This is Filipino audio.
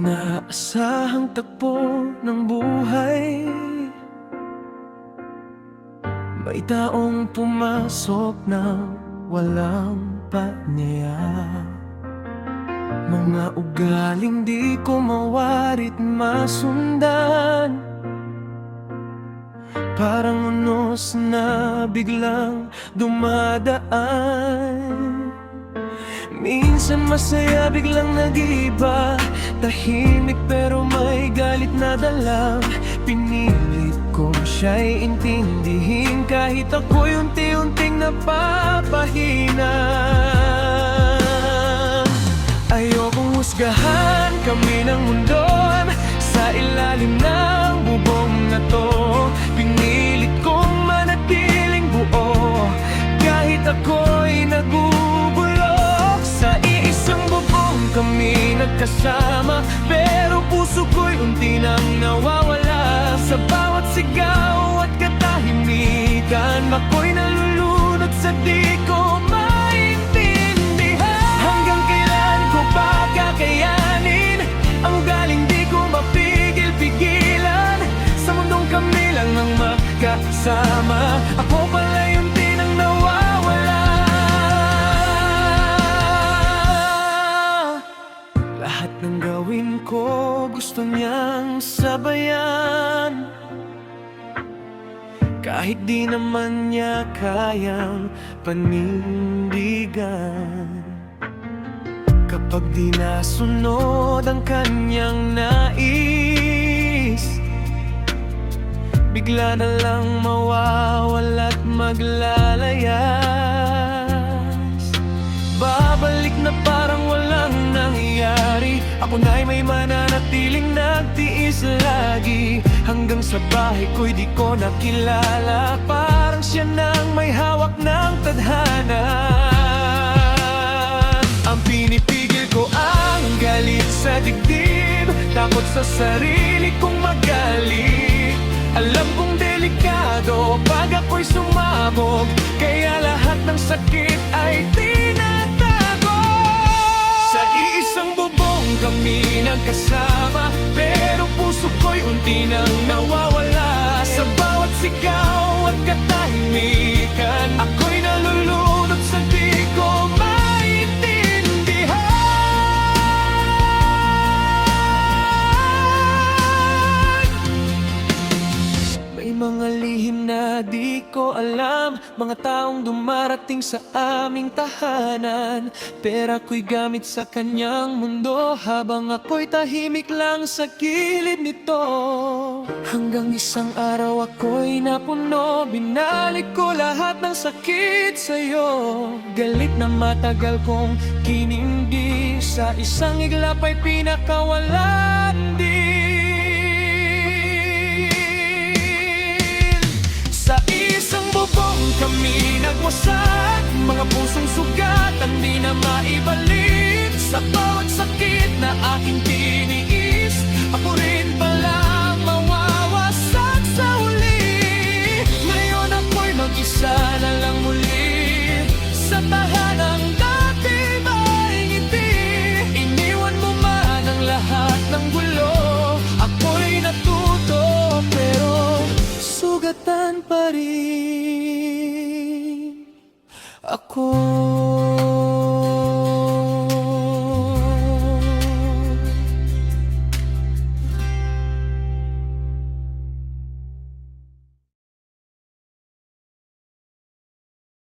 inaasahang takbo ng buhay. May taong pumasok na walang paanyaya. Mga ugaling di ko mawarit masundan. Parang unos na biglang dumadaan. Minsan masaya biglang nag-iba, tahimik pero may galit na dala. Pinilit kong siya'y intindihin kahit ako'y unti-unting napapahina. Ayokong husgahan kami ng mundo sa ilalim ng bubong na to. Pinilit kong manatiling buo kahit ako'y nagubulok. Sa iisang bubong kami nagkasama, pero puso ko'y unti nang nawawala. Sa bawat sigaw at katahimikan, ako'y nalulunod sa di ko maintindihan. Hanggang kailan ko ba kakayanin ang galing di ko mapigil-pigilan? Sa mundong kami lang ang magkasama, ako pala yung di nang nawawala. Lahat ng gawin ko gusto niyang sabayan, kahit di naman niya kayang panindigan. Kapag di nasunod ang kanyang nais, bigla na lang mawawala't maglalayas. Babalik na parang walang nangyari, ako na'y may mananatiling nagtiis lagi. Hanggang sa bahay ko'y di ko nakilala, parang siya nang may hawak ng tadhana. Ang pinipigil ko ang galit sa dibdib, takot sa sarili kong magalit. Alam kong delikado pag ako'y sumabog, kaya lahat ng sakit ay tinatago. Sa iisang bubong kami nagkasama, pero puso ko'y unti nang nawawala. Sa bawat sigaw at katahimikan, ako'y nalulunod sa di ko mga lihim na di ko alam, mga taong dumarating sa aming tahanan, pero ako'y gamit sa kanyang mundo, habang ako'y tahimik lang sa gilid nito. Hanggang isang araw ako'y napuno, binalik ko lahat ng sakit sa'yo. Galit na matagal kong kinindi, sa isang iglap ay pinakawalan din. Sa isang bubong kami nagwasak, mga pusong sugatan di na maibalik. Sa bawat sakit na aking tiniis, ako rin palang mawawasak sa huli. Ngayon ako'y mag-isa na lang muli sa tahanang dati may ngiti. Iniwan mo man ang lahat ng gulo, ako'y natuto pero sugatan pa rin.